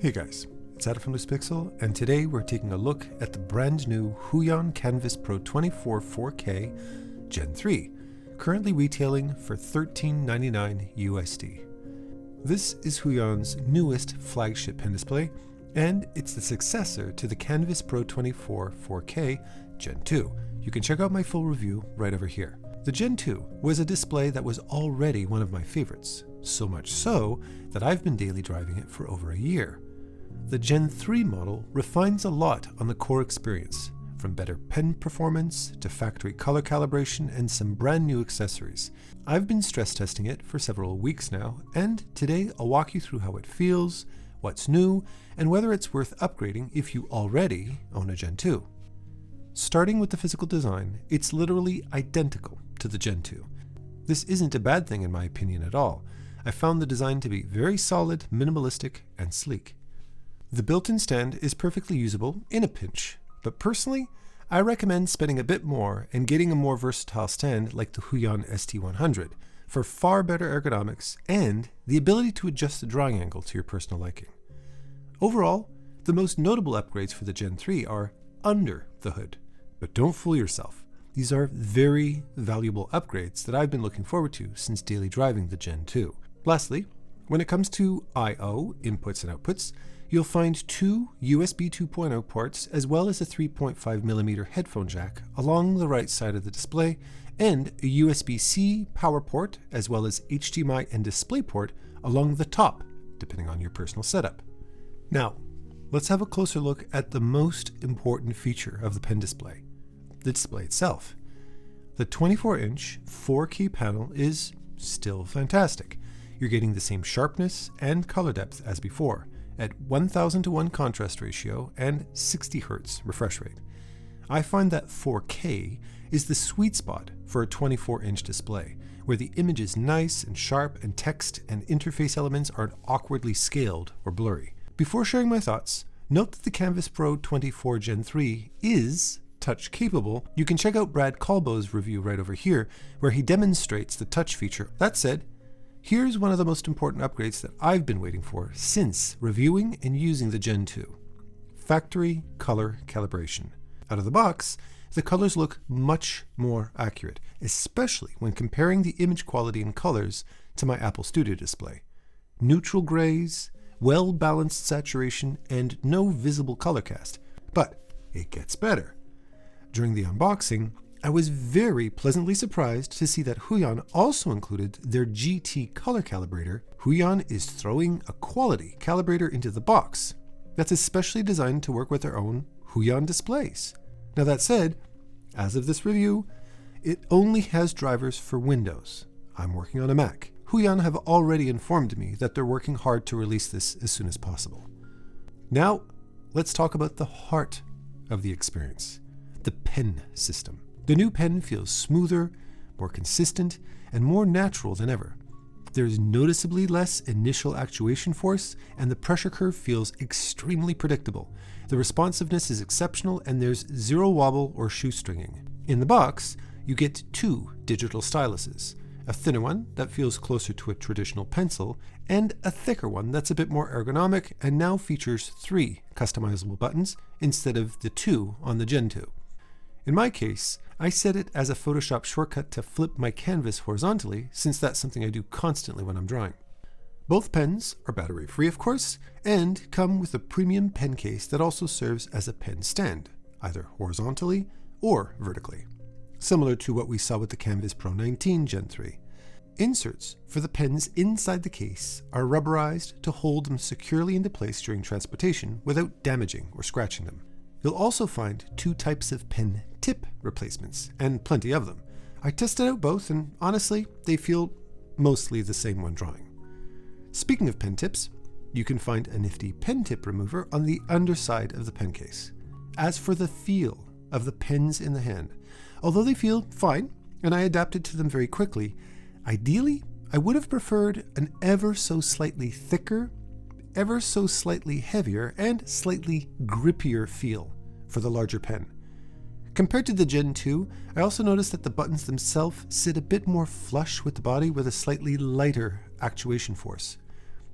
Hey guys, it's Adam from Pixel, and today we're taking a look at the brand new HUION Kamvas Pro 24 4K Gen 3, currently retailing for $13.99 USD. This is HUION's newest flagship pen display, and it's the successor to the Kamvas Pro 24 4K Gen 2. You can check out my full review right over here. The Gen 2 was a display that was already one of my favorites, so much so that I've been daily driving it for over a year. The Gen 3 model refines a lot on the core experience, from better pen performance to factory color calibration and some brand new accessories. I've been stress testing it for several weeks now, and today I'll walk you through how it feels, what's new, and whether it's worth upgrading if you already own a Gen 2. Starting with the physical design, it's literally identical to the Gen 2. This isn't a bad thing in my opinion at all. I found the design to be very solid, minimalistic, and sleek. The built-in stand is perfectly usable in a pinch, but personally, I recommend spending a bit more and getting a more versatile stand like the HUION ST100 for far better ergonomics and the ability to adjust the drawing angle to your personal liking. Overall, the most notable upgrades for the Gen 3 are under the hood, but don't fool yourself. These are very valuable upgrades that I've been looking forward to since daily driving the Gen 2. Lastly, when it comes to I/O, inputs and outputs, you'll find two USB 2.0 ports as well as a 3.5mm headphone jack along the right side of the display, and a USB-C power port as well as HDMI and DisplayPort along the top, depending on your personal setup. Now, let's have a closer look at the most important feature of the pen display, the display itself. The 24-inch 4K panel is still fantastic. You're getting the same sharpness and color depth as before, at 1000:1 contrast ratio and 60 Hz refresh rate. I find that 4K is the sweet spot for a 24-inch display, where the image is nice and sharp and text and interface elements aren't awkwardly scaled or blurry. Before sharing my thoughts, note that the Kamvas Pro 24 Gen 3 is touch capable. You can check out Brad Colbow's review right over here, where he demonstrates the touch feature. That said, here's one of the most important upgrades that I've been waiting for since reviewing and using the Gen 2. Factory color calibration. Out of the box, the colors look much more accurate, especially when comparing the image quality and colors to my Apple Studio display. Neutral grays, well-balanced saturation, and no visible color cast. But it gets better. During the unboxing, I was very pleasantly surprised to see that HUION also included their GT color calibrator. HUION is throwing a quality calibrator into the box that's especially designed to work with their own HUION displays. Now that said, as of this review, it only has drivers for Windows. I'm working on a Mac. HUION have already informed me that they're working hard to release this as soon as possible. Now, let's talk about the heart of the experience, the pen system. The new pen feels smoother, more consistent, and more natural than ever. There's noticeably less initial actuation force, and the pressure curve feels extremely predictable. The responsiveness is exceptional, and there's zero wobble or shoestringing. In the box, you get two digital styluses, a thinner one that feels closer to a traditional pencil, and a thicker one that's a bit more ergonomic and now features 3 customizable buttons instead of the 2 on the Gen 2. In my case, I set it as a Photoshop shortcut to flip my canvas horizontally, since that's something I do constantly when I'm drawing. Both pens are battery free, of course, and come with a premium pen case that also serves as a pen stand, either horizontally or vertically, similar to what we saw with the Kamvas Pro 19 Gen 3. Inserts for the pens inside the case are rubberized to hold them securely into place during transportation without damaging or scratching them. You'll also find 2 types of pen tip replacements, and plenty of them. I tested out both, and honestly, they feel mostly the same when drawing. Speaking of pen tips, you can find a nifty pen tip remover on the underside of the pen case. As for the feel of the pens in the hand, although they feel fine, and I adapted to them very quickly, ideally, I would have preferred an ever so slightly thicker, ever so slightly heavier, and slightly grippier feel for the larger pen. Compared to the Gen 2, I also noticed that the buttons themselves sit a bit more flush with the body with a slightly lighter actuation force.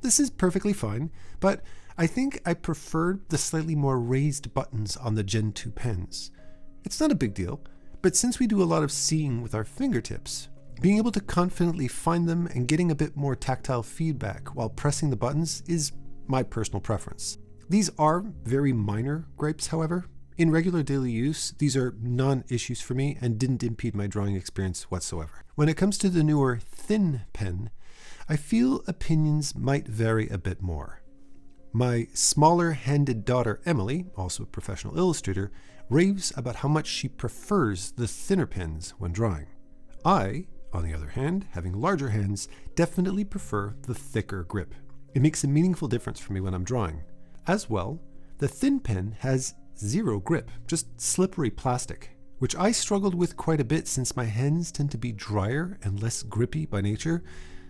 This is perfectly fine, but I think I preferred the slightly more raised buttons on the Gen 2 pens. It's not a big deal, but since we do a lot of seeing with our fingertips, being able to confidently find them and getting a bit more tactile feedback while pressing the buttons is my personal preference. These are very minor gripes, however. In regular daily use, these are non-issues for me and didn't impede my drawing experience whatsoever. When it comes to the newer thin pen, I feel opinions might vary a bit more. My smaller-handed daughter Emily, also a professional illustrator, raves about how much she prefers the thinner pens when drawing. I, on the other hand, having larger hands, definitely prefer the thicker grip. It makes a meaningful difference for me when I'm drawing. As well, the thin pen has zero grip, just slippery plastic, which I struggled with quite a bit since my hands tend to be drier and less grippy by nature,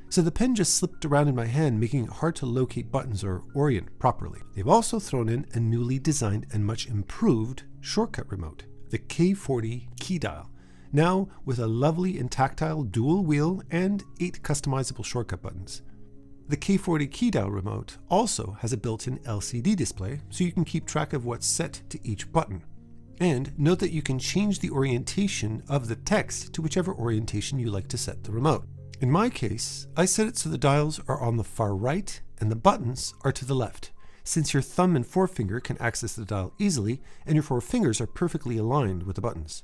so the pen just slipped around in my hand, making it hard to locate buttons or orient properly. They've also thrown in a newly designed and much improved shortcut remote, the K40 KeyDial, now with a lovely and tactile dual wheel and 8 customizable shortcut buttons. The K40 KeyDial remote also has a built-in LCD display, so you can keep track of what's set to each button. And note that you can change the orientation of the text to whichever orientation you like to set the remote. In my case, I set it so the dials are on the far right and the buttons are to the left, since your thumb and forefinger can access the dial easily and your 4 fingers are perfectly aligned with the buttons.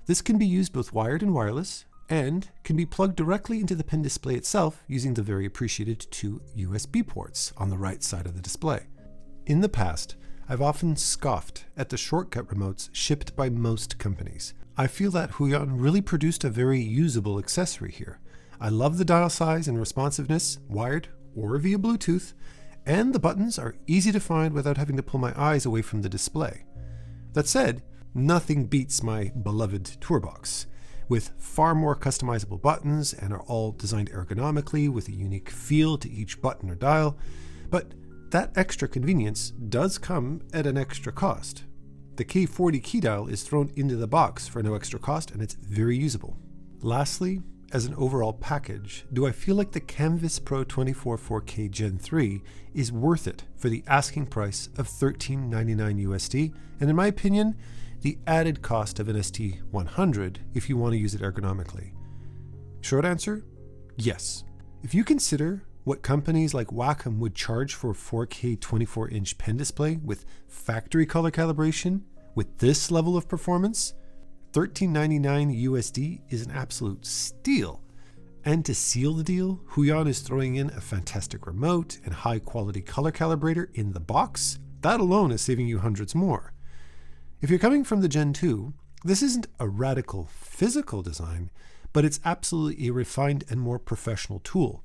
This can be used both wired and wireless, and can be plugged directly into the pen display itself using the very appreciated 2 USB ports on the right side of the display. In the past, I've often scoffed at the shortcut remotes shipped by most companies. I feel that HUION really produced a very usable accessory here. I love the dial size and responsiveness, wired or via Bluetooth, and the buttons are easy to find without having to pull my eyes away from the display. That said, nothing beats my beloved Tourbox, with far more customizable buttons and are all designed ergonomically with a unique feel to each button or dial, but that extra convenience does come at an extra cost. The K40 KeyDial is thrown into the box for no extra cost and it's very usable. Lastly, as an overall package, do I feel like the Kamvas Pro 24 4K Gen 3 is worth it for the asking price of $13.99 USD, and in my opinion, the added cost of an ST100 if you want to use it ergonomically? Short answer, yes. If you consider what companies like Wacom would charge for a 4K 24-inch pen display with factory color calibration, with this level of performance, $13.99 USD is an absolute steal. And to seal the deal, HUION is throwing in a fantastic remote and high-quality color calibrator in the box. That alone is saving you hundreds more. If you're coming from the Gen 2, this isn't a radical physical design, but it's absolutely a refined and more professional tool.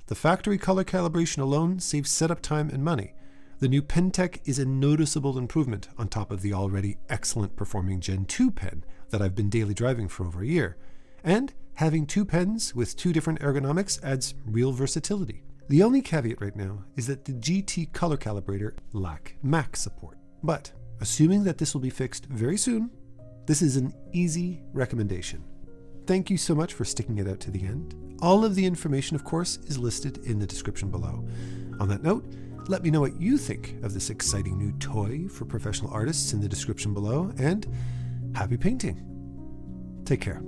The factory color calibration alone saves setup time and money. The new pen tech is a noticeable improvement on top of the already excellent performing Gen 2 pen that I've been daily driving for over a year. And having 2 pens with 2 different ergonomics adds real versatility. The only caveat right now is that the GT color calibrator lacks Mac support. But assuming that this will be fixed very soon, this is an easy recommendation. Thank you so much for sticking it out to the end. All of the information, of course, is listed in the description below. On that note, let me know what you think of this exciting new toy for professional artists in the description below, and happy painting. Take care.